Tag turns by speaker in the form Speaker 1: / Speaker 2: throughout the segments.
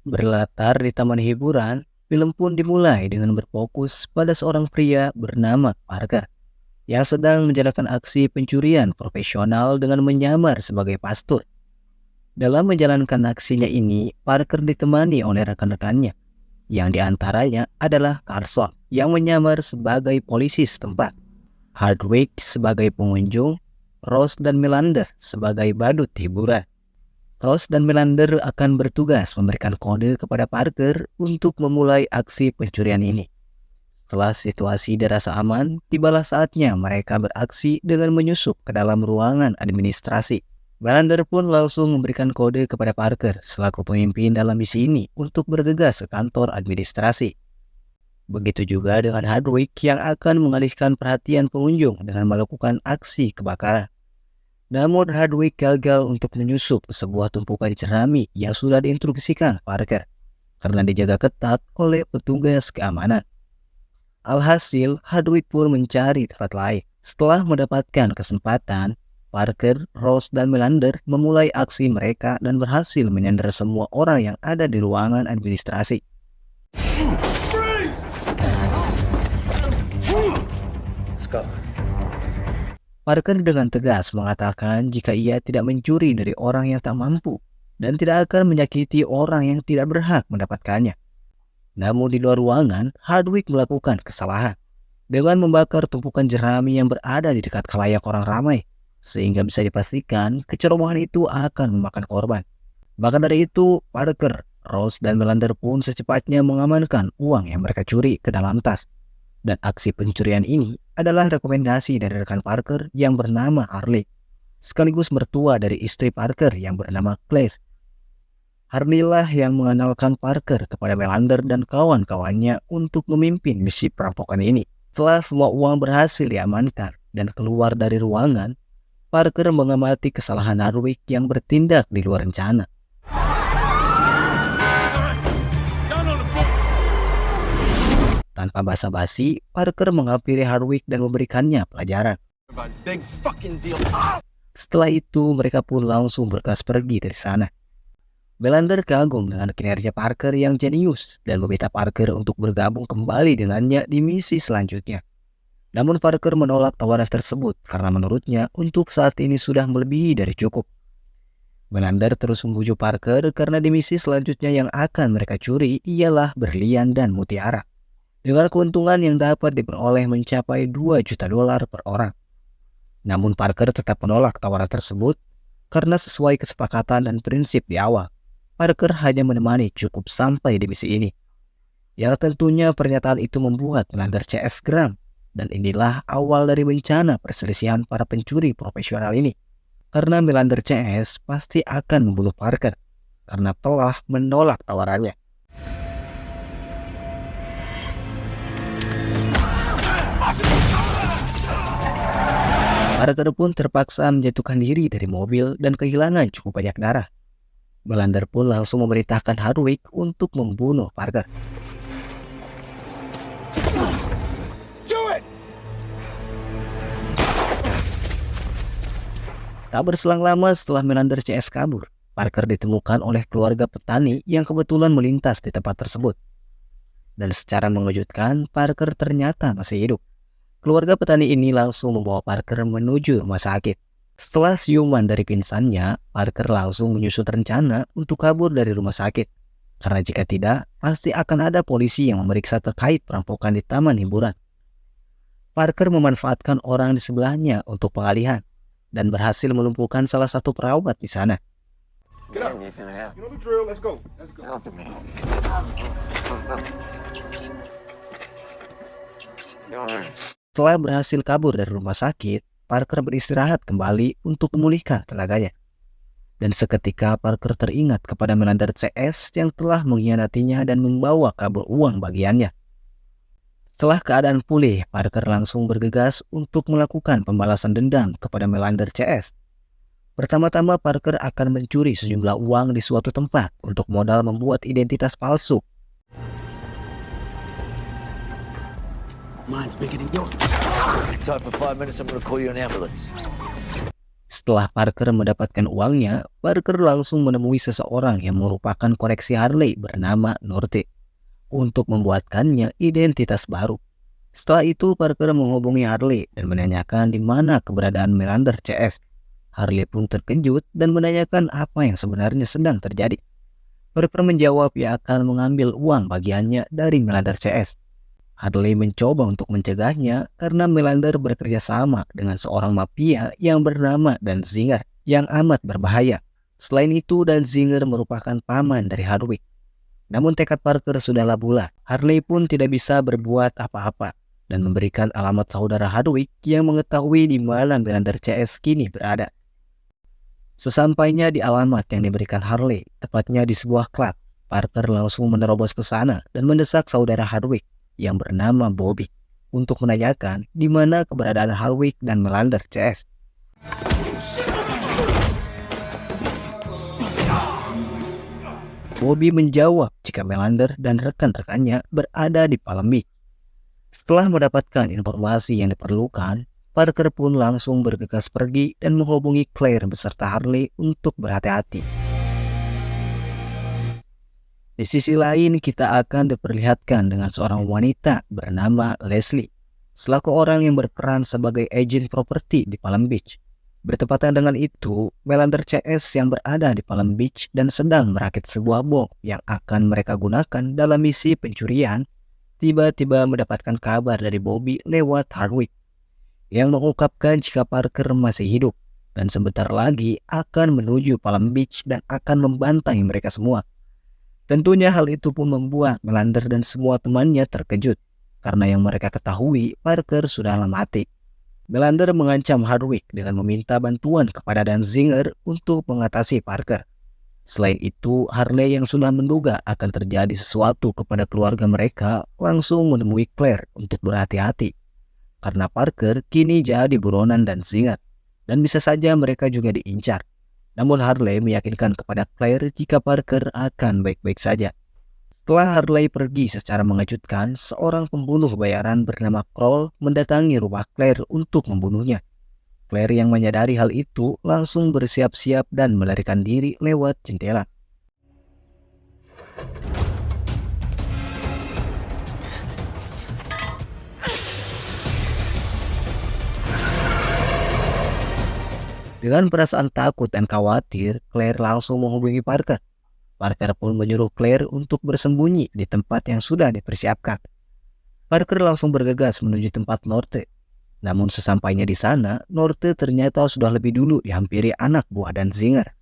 Speaker 1: Berlatar di taman hiburan, film pun dimulai dengan berfokus pada seorang pria bernama Parker yang sedang menjalankan aksi pencurian profesional dengan menyamar sebagai pastor. Dalam menjalankan aksinya ini, Parker ditemani oleh rekan-rekannya, yang diantaranya adalah Carson yang menyamar sebagai polisi setempat, Hardwick sebagai pengunjung, Rose dan Melander sebagai badut hiburan. Rose dan Melander akan bertugas memberikan kode kepada Parker untuk memulai aksi pencurian ini. Setelah situasi dirasa aman, tibalah saatnya mereka beraksi dengan menyusup ke dalam ruangan administrasi. Melander pun langsung memberikan kode kepada Parker selaku pemimpin dalam misi ini untuk bergegas ke kantor administrasi. Begitu juga dengan Hardwick yang akan mengalihkan perhatian pengunjung dengan melakukan aksi kebakaran. Namun Hardwick gagal untuk menyusup ke sebuah tumpukan jerami yang sudah diinstruksikan Parker karena dijaga ketat oleh petugas keamanan. Alhasil, Hardwick pun mencari tempat lain. Setelah mendapatkan kesempatan, Parker, Rose, dan Melander memulai aksi mereka dan berhasil menyandera semua orang yang ada di ruangan administrasi.
Speaker 2: Let's go.
Speaker 1: Parker dengan tegas mengatakan jika ia tidak mencuri dari orang yang tak mampu dan tidak akan menyakiti orang yang tidak berhak mendapatkannya. Namun di luar ruangan, Hardwick melakukan kesalahan dengan membakar tumpukan jerami yang berada di dekat khalayak orang ramai, sehingga bisa dipastikan kecerobohan itu akan memakan korban. Bahkan dari itu, Parker, Rose, dan Melander pun secepatnya mengamankan uang yang mereka curi ke dalam tas. Dan aksi pencurian ini adalah rekomendasi dari rekan Parker yang bernama Harley, sekaligus mertua dari istri Parker yang bernama Claire. Harley lah yang mengenalkan Parker kepada Melander dan kawan-kawannya untuk memimpin misi perampokan ini. Setelah semua uang berhasil diamankan dan keluar dari ruangan, Parker mengamati kesalahan Hardwick yang bertindak di luar rencana. Tanpa basa-basi, Parker menghampiri Hardwick dan memberikannya pelajaran. Setelah itu, mereka pun langsung bergegas pergi dari sana. Melander kagum dengan kinerja Parker yang jenius dan meminta Parker untuk bergabung kembali dengannya di misi selanjutnya. Namun Parker menolak tawaran tersebut karena menurutnya untuk saat ini sudah melebihi dari cukup. Melander terus membujuk Parker karena di misi selanjutnya yang akan mereka curi ialah berlian dan mutiara, dengan keuntungan yang dapat diperoleh mencapai $2 juta per orang. Namun Parker tetap menolak tawaran tersebut karena sesuai kesepakatan dan prinsip di awal, Parker hanya menemani cukup sampai di misi ini. Yang tentunya pernyataan itu membuat Melander CS geram, dan inilah awal dari bencana perselisihan para pencuri profesional ini. Karena Melander CS pasti akan membunuh Parker karena telah menolak tawarannya. Parker pun terpaksa menjatuhkan diri dari mobil dan kehilangan cukup banyak darah. Melander pun langsung memerintahkan Hardwick untuk membunuh Parker. Tak berselang lama setelah Melander CS kabur, Parker ditemukan oleh keluarga petani yang kebetulan melintas di tempat tersebut. Dan secara mengejutkan, Parker ternyata masih hidup. Keluarga petani ini langsung membawa Parker menuju rumah sakit. Setelah siuman dari pingsannya, Parker langsung menyusun rencana untuk kabur dari rumah sakit. Karena jika tidak, pasti akan ada polisi yang memeriksa terkait perampokan di taman hiburan. Parker memanfaatkan orang di sebelahnya untuk pengalihan dan berhasil melumpuhkan salah satu perawat di sana. Setelah berhasil kabur dari rumah sakit, Parker beristirahat kembali untuk memulihkan tenaganya. Dan seketika Parker teringat kepada Melander CS yang telah mengkhianatinya dan membawa kabur uang bagiannya. Setelah keadaan pulih, Parker langsung bergegas untuk melakukan pembalasan dendam kepada Melander CS. Pertama-tama Parker akan mencuri sejumlah uang di suatu tempat untuk modal membuat identitas palsu.
Speaker 2: Mine's bigger than yours. Time for 5 minutes, I'm gonna call you an ambulance.
Speaker 1: Setelah Parker mendapatkan uangnya, Parker langsung menemui seseorang yang merupakan koleksi Harley bernama Norte untuk membuatkannya identitas baru. Setelah itu, Parker menghubungi Harley dan menanyakan di mana keberadaan Melander CS. Harley pun terkejut dan menanyakan apa yang sebenarnya sedang terjadi. Parker menjawab ia akan mengambil uang bagiannya dari Melander CS. Harley mencoba untuk mencegahnya karena Melander bekerja sama dengan seorang mafia yang bernama Danziger yang amat berbahaya. Selain itu, Danziger merupakan paman dari Hardwick. Namun tekad Parker sudahlah bulat. Harley pun tidak bisa berbuat apa-apa dan memberikan alamat saudara Hardwick yang mengetahui di mana Melander CS kini berada. Sesampainya di alamat yang diberikan Harley, tepatnya di sebuah klub, Parker langsung menerobos ke sana dan mendesak saudara Hardwick yang bernama Bobby untuk menanyakan di mana keberadaan Hardwick dan Melander CS. Bobby menjawab jika Melander dan rekan-rekannya berada di Palm Beach. Setelah mendapatkan informasi yang diperlukan, Parker pun langsung bergegas pergi dan menghubungi Claire beserta Harley untuk berhati-hati. Di sisi lain, kita akan diperlihatkan dengan seorang wanita bernama Leslie, selaku orang yang berperan sebagai agen properti di Palm Beach. Bertepatan dengan itu, Melander CS yang berada di Palm Beach dan sedang merakit sebuah bom yang akan mereka gunakan dalam misi pencurian, tiba-tiba mendapatkan kabar dari Bobby lewat Hardwick yang mengungkapkan jika Parker masih hidup dan sebentar lagi akan menuju Palm Beach dan akan membantai mereka semua. Tentunya hal itu pun membuat Melander dan semua temannya terkejut karena yang mereka ketahui Parker sudahlah mati. Melander mengancam Hardwick dengan meminta bantuan kepada Danziger untuk mengatasi Parker. Selain itu, Harley yang sudah menduga akan terjadi sesuatu kepada keluarga mereka langsung menemui Claire untuk berhati-hati karena Parker kini jadi buronan Danziger dan bisa saja mereka juga diincar. Namun Harley meyakinkan kepada Claire jika Parker akan baik-baik saja. Setelah Harley pergi secara mengejutkan, seorang pembunuh bayaran bernama Kroll mendatangi rumah Claire untuk membunuhnya. Claire yang menyadari hal itu langsung bersiap-siap dan melarikan diri lewat jendela. Dengan perasaan takut dan khawatir, Claire langsung menghubungi Parker. Parker pun menyuruh Claire untuk bersembunyi di tempat yang sudah dipersiapkan. Parker langsung bergegas menuju tempat Norte. Namun sesampainya di sana, Norte ternyata sudah lebih dulu dihampiri anak buah Danziger.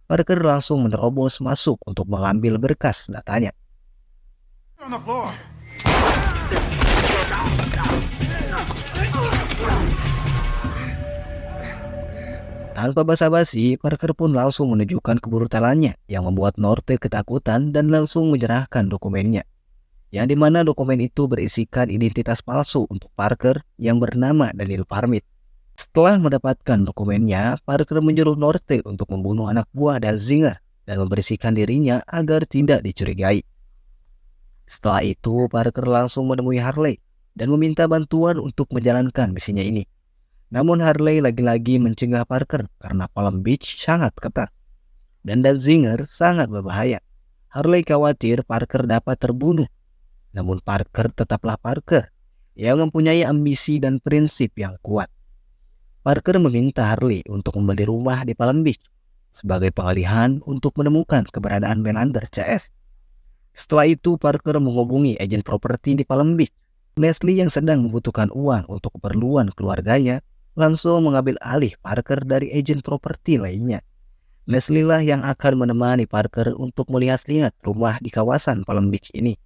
Speaker 1: Parker langsung menerobos masuk untuk mengambil berkas datanya. Tanpa basa-basi, Parker pun langsung menunjukkan kebrutalannya yang membuat Norte ketakutan dan langsung menyerahkan dokumennya. Yang dimana dokumen itu berisikan identitas palsu untuk Parker yang bernama Daniel Parmit. Setelah mendapatkan dokumennya, Parker menyuruh Norte untuk membunuh anak buah Danziger dan membersihkan dirinya agar tidak dicurigai. Setelah itu, Parker langsung menemui Harley dan meminta bantuan untuk menjalankan misinya ini. Namun Harley lagi-lagi mencegah Parker karena Palm Beach sangat ketat dan Danziger sangat berbahaya. Harley khawatir Parker dapat terbunuh. Namun Parker tetaplah Parker yang mempunyai ambisi dan prinsip yang kuat. Parker meminta Harley untuk membeli rumah di Palm Beach sebagai pengalihan untuk menemukan keberadaan Melander CS. Setelah itu Parker menghubungi agen properti di Palm Beach. Leslie yang sedang membutuhkan uang untuk keperluan keluarganya langsung mengambil alih Parker dari agen properti lainnya. Leslie lah yang akan menemani Parker untuk melihat-lihat rumah di kawasan Palm Beach ini.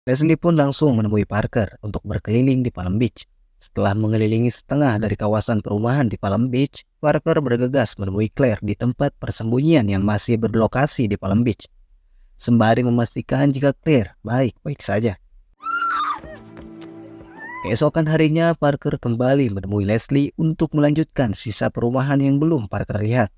Speaker 1: Leslie pun langsung menemui Parker untuk berkeliling di Palm Beach. Setelah mengelilingi setengah dari kawasan perumahan di Palm Beach, Parker bergegas menemui Claire di tempat persembunyian yang masih berlokasi di Palm Beach, sembari memastikan jika Claire baik-baik saja. Keesokan harinya, Parker kembali menemui Leslie untuk melanjutkan sisa perumahan yang belum Parker lihat.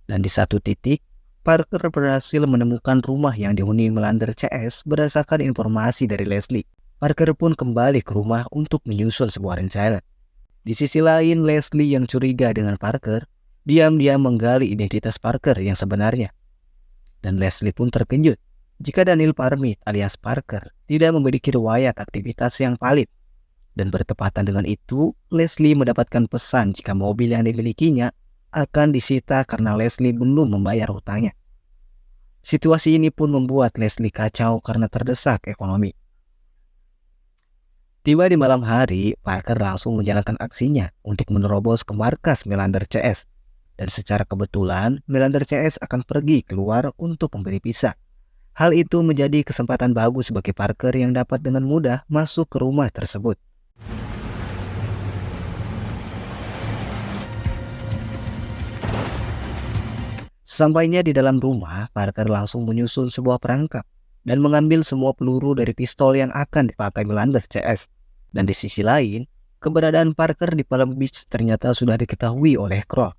Speaker 1: Dan di satu titik, Parker berhasil menemukan rumah yang dihuni Melander CS berdasarkan informasi dari Leslie. Parker pun kembali ke rumah untuk menyusun sebuah rencana. Di sisi lain, Leslie yang curiga dengan Parker, diam-diam menggali identitas Parker yang sebenarnya. Dan Leslie pun terkejut jika Daniel Parmit alias Parker tidak memiliki riwayat aktivitas yang valid. Dan bertepatan dengan itu, Leslie mendapatkan pesan jika mobil yang dimilikinya akan disita karena Leslie belum membayar hutangnya. Situasi ini pun membuat Leslie kacau karena terdesak ekonomi. Tiba di malam hari, Parker langsung menjalankan aksinya untuk menerobos ke markas Melander CS. Dan secara kebetulan, Melander CS akan pergi keluar untuk membeli pizza. Hal itu menjadi kesempatan bagus bagi Parker yang dapat dengan mudah masuk ke rumah tersebut. Sesampainya di dalam rumah, Parker langsung menyusun sebuah perangkap dan mengambil semua peluru dari pistol yang akan dipakai Melander CS. Dan di sisi lain, keberadaan Parker di Palm Beach ternyata sudah diketahui oleh Kroll.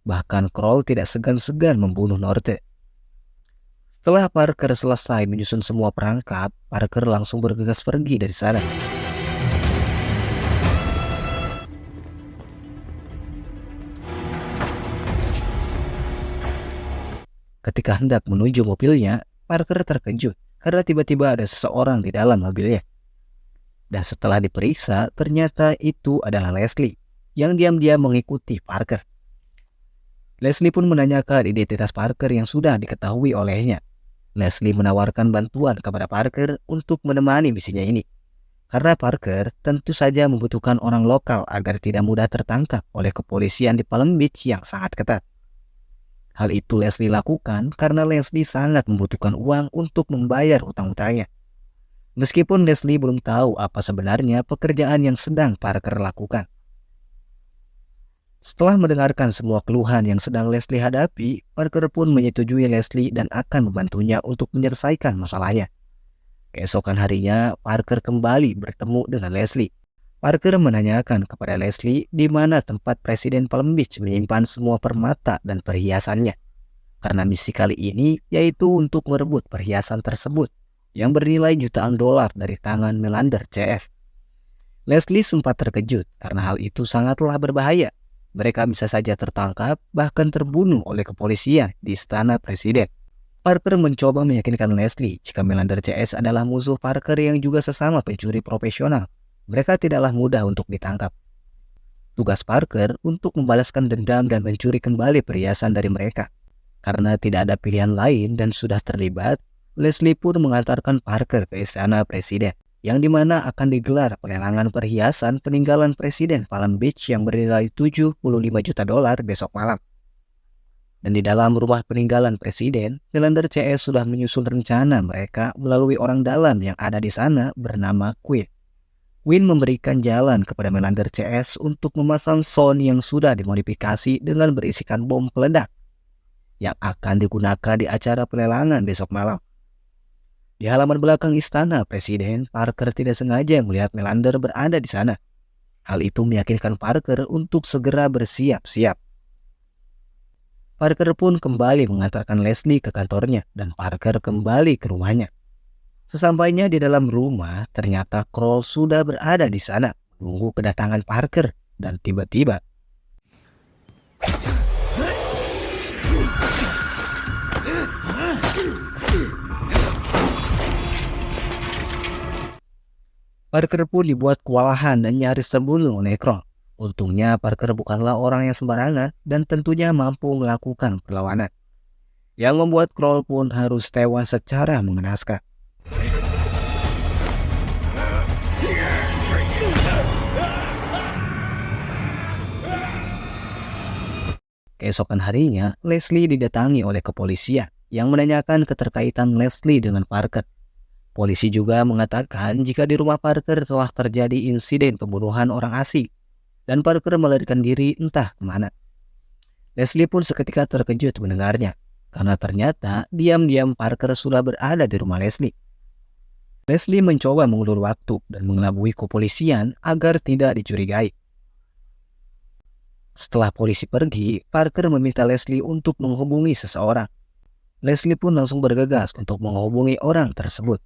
Speaker 1: Bahkan Kroll tidak segan-segan membunuh Norte. Setelah Parker selesai menyusun semua perangkap, Parker langsung bergegas pergi dari sana. Ketika hendak menuju mobilnya, Parker terkejut karena tiba-tiba ada seseorang di dalam mobilnya. Dan setelah diperiksa, ternyata itu adalah Leslie yang diam-diam mengikuti Parker. Leslie pun menanyakan identitas Parker yang sudah diketahui olehnya. Leslie menawarkan bantuan kepada Parker untuk menemani misinya ini. Karena Parker tentu saja membutuhkan orang lokal agar tidak mudah tertangkap oleh kepolisian di Palm Beach yang sangat ketat. Hal itu Leslie lakukan karena Leslie sangat membutuhkan uang untuk membayar hutang-hutangnya. Meskipun Leslie belum tahu apa sebenarnya pekerjaan yang sedang Parker lakukan. Setelah mendengarkan semua keluhan yang sedang Leslie hadapi, Parker pun menyetujui Leslie dan akan membantunya untuk menyelesaikan masalahnya. Keesokan harinya, Parker kembali bertemu dengan Leslie. Parker menanyakan kepada Leslie di mana tempat Presiden Palm Beach menyimpan semua permata dan perhiasannya. Karena misi kali ini yaitu untuk merebut perhiasan tersebut yang bernilai jutaan dolar dari tangan Melander CS. Leslie sempat terkejut karena hal itu sangatlah berbahaya. Mereka bisa saja tertangkap, bahkan terbunuh oleh kepolisian di istana presiden. Parker mencoba meyakinkan Leslie jika Melander CS adalah musuh Parker yang juga sesama pencuri profesional. Mereka tidaklah mudah untuk ditangkap. Tugas Parker untuk membalaskan dendam dan mencuri kembali perhiasan dari mereka. Karena tidak ada pilihan lain dan sudah terlibat, Leslie pun mengantarkan Parker ke istana presiden, yang dimana akan digelar pelelangan perhiasan peninggalan Presiden Palm Beach yang bernilai 75 juta dolar besok malam. Dan di dalam rumah peninggalan Presiden, Melander CS sudah menyusun rencana mereka melalui orang dalam yang ada di sana bernama Quinn. Quinn memberikan jalan kepada Melander CS untuk memasang sound yang sudah dimodifikasi dengan berisikan bom peledak yang akan digunakan di acara pelelangan besok malam. Di halaman belakang istana Presiden, Parker tidak sengaja melihat Melander berada di sana. Hal itu meyakinkan Parker untuk segera bersiap-siap. Parker pun kembali mengantarkan Leslie ke kantornya dan Parker kembali ke rumahnya. Sesampainya di dalam rumah, ternyata Kroll sudah berada di sana menunggu kedatangan Parker dan tiba-tiba Parker pun dibuat kewalahan dan nyaris terbunuh oleh Kroll. Untungnya Parker bukanlah orang yang sembarangan dan tentunya mampu melakukan perlawanan. Yang membuat Kroll pun harus tewas secara mengenaskan. Keesokan harinya, Leslie didatangi oleh kepolisian yang menanyakan keterkaitan Leslie dengan Parker. Polisi juga mengatakan jika di rumah Parker telah terjadi insiden pembunuhan orang asing dan Parker melarikan diri entah kemana. Leslie pun seketika terkejut mendengarnya karena ternyata diam-diam Parker sudah berada di rumah Leslie. Leslie mencoba mengulur waktu dan mengelabui kepolisian agar tidak dicurigai. Setelah polisi pergi, Parker meminta Leslie untuk menghubungi seseorang. Leslie pun langsung bergegas untuk menghubungi orang tersebut.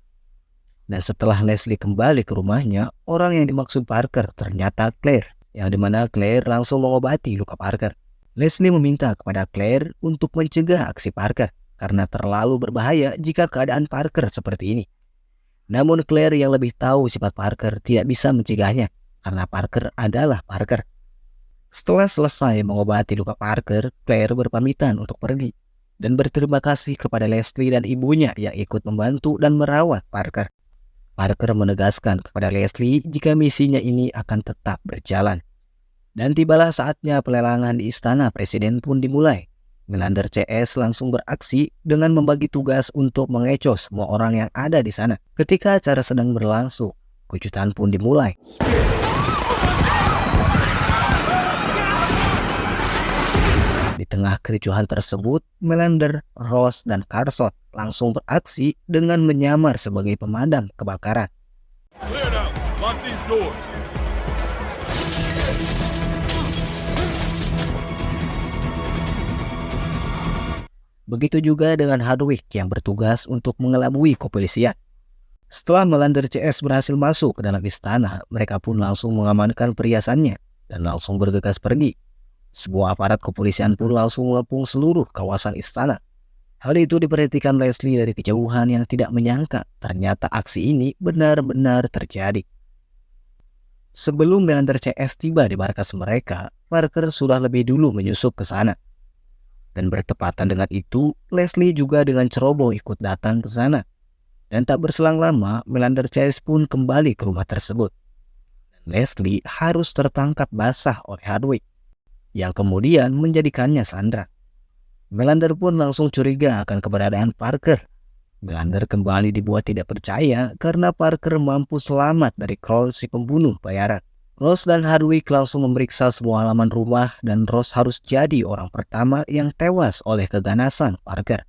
Speaker 1: Dan setelah Leslie kembali ke rumahnya, orang yang dimaksud Parker ternyata Claire yang dimana Claire langsung mengobati luka Parker. Leslie meminta kepada Claire untuk mencegah aksi Parker karena terlalu berbahaya jika keadaan Parker seperti ini. Namun Claire yang lebih tahu sifat Parker tidak bisa mencegahnya karena Parker adalah Parker. Setelah selesai mengobati luka Parker, Claire berpamitan untuk pergi dan berterima kasih kepada Leslie dan ibunya yang ikut membantu dan merawat Parker. Parker menegaskan kepada Leslie jika misinya ini akan tetap berjalan. Dan tibalah saatnya pelelangan di istana presiden pun dimulai. Melander CS langsung beraksi dengan membagi tugas untuk mengecoh semua orang yang ada di sana. Ketika acara sedang berlangsung, kejutan pun dimulai. Di tengah kericuhan tersebut, Melander, Ross, dan Carson langsung beraksi dengan menyamar sebagai pemadam kebakaran.
Speaker 3: Clear now. Lock these doors.
Speaker 1: Begitu juga dengan Hardwick yang bertugas untuk mengelabui kepolisian. Setelah Melander CS berhasil masuk ke dalam istana, mereka pun langsung mengamankan perhiasannya dan langsung bergegas pergi. Sebuah aparat kepolisian pun langsung mengepung seluruh kawasan istana. Hal itu diperhatikan Leslie dari kejauhan yang tidak menyangka ternyata aksi ini benar-benar terjadi. Sebelum Melander CS tiba di markas mereka, Parker sudah lebih dulu menyusup ke sana. Dan bertepatan dengan itu, Leslie juga dengan ceroboh ikut datang ke sana. Dan tak berselang lama, Melander CS pun kembali ke rumah tersebut. Leslie harus tertangkap basah oleh Hardwick, yang kemudian menjadikannya sandra. Melander pun langsung curiga akan keberadaan Parker. Melander kembali dibuat tidak percaya karena Parker mampu selamat dari Kroll si pembunuh bayaran. Ross dan Hardwick langsung memeriksa semua halaman rumah dan Ross harus jadi orang pertama yang tewas oleh keganasan Parker.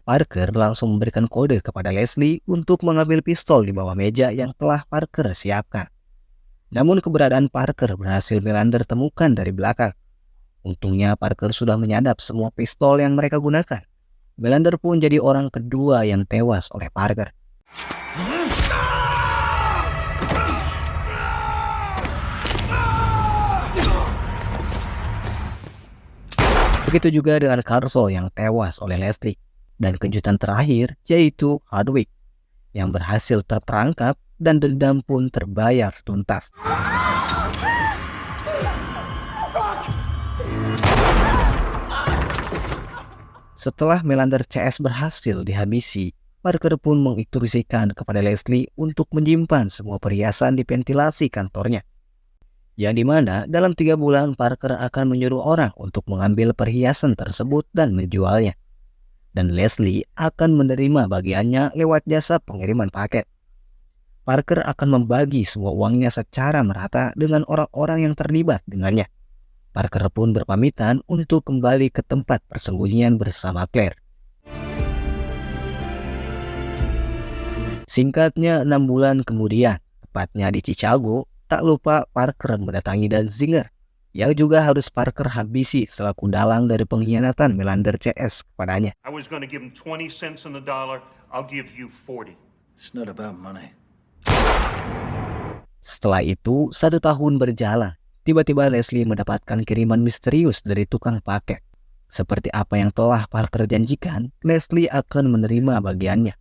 Speaker 1: Parker langsung memberikan kode kepada Leslie untuk mengambil pistol di bawah meja yang telah Parker siapkan. Namun keberadaan Parker berhasil Melander temukan dari belakang. Untungnya Parker sudah menyadap semua pistol yang mereka gunakan. Melander pun jadi orang kedua yang tewas oleh Parker. Begitu juga dengan Carson yang tewas oleh Leslie. Dan kejutan terakhir yaitu Hardwick yang berhasil terperangkap dan dendam pun terbayar tuntas. Setelah Melander CS berhasil dihabisi, Parker pun menginstruksikan kepada Leslie untuk menyimpan semua perhiasan di ventilasi kantornya. Yang dimana dalam 3 bulan Parker akan menyuruh orang untuk mengambil perhiasan tersebut dan menjualnya. Dan Leslie akan menerima bagiannya lewat jasa pengiriman paket. Parker akan membagi semua uangnya secara merata dengan orang-orang yang terlibat dengannya. Parker pun berpamitan untuk kembali ke tempat persembunyian bersama Claire. Singkatnya 6 bulan kemudian, tepatnya di Chicago, tak lupa Parker mendatangi Danziger, yang juga harus Parker habisi selaku dalang dari pengkhianatan Melander CS kepadanya.
Speaker 4: I was going to give him 20 cents on the dollar. I'll give you 40.
Speaker 2: It's not about money.
Speaker 1: Setelah itu, 1 tahun berjalan. Tiba-tiba Leslie mendapatkan kiriman misterius dari tukang paket. Seperti apa yang telah Parker janjikan, Leslie akan menerima bagiannya,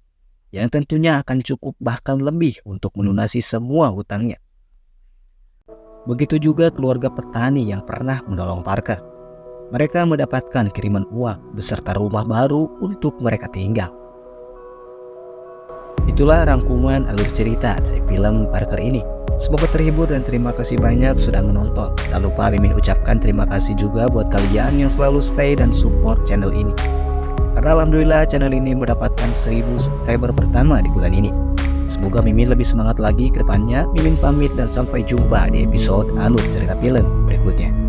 Speaker 1: yang tentunya akan cukup bahkan lebih untuk melunasi semua hutangnya. Begitu juga keluarga petani yang pernah menolong Parker. Mereka mendapatkan kiriman uang beserta rumah baru untuk mereka tinggal. Itulah rangkuman alur cerita dari film Parker ini. Semoga terhibur dan terima kasih banyak sudah menonton. Tak lupa Mimin ucapkan terima kasih juga buat kalian yang selalu stay dan support channel ini. Karena alhamdulillah channel ini mendapatkan 1000 subscriber pertama di bulan ini. Semoga Mimin lebih semangat lagi ke depannya. Mimin pamit dan sampai jumpa di episode alur cerita film berikutnya.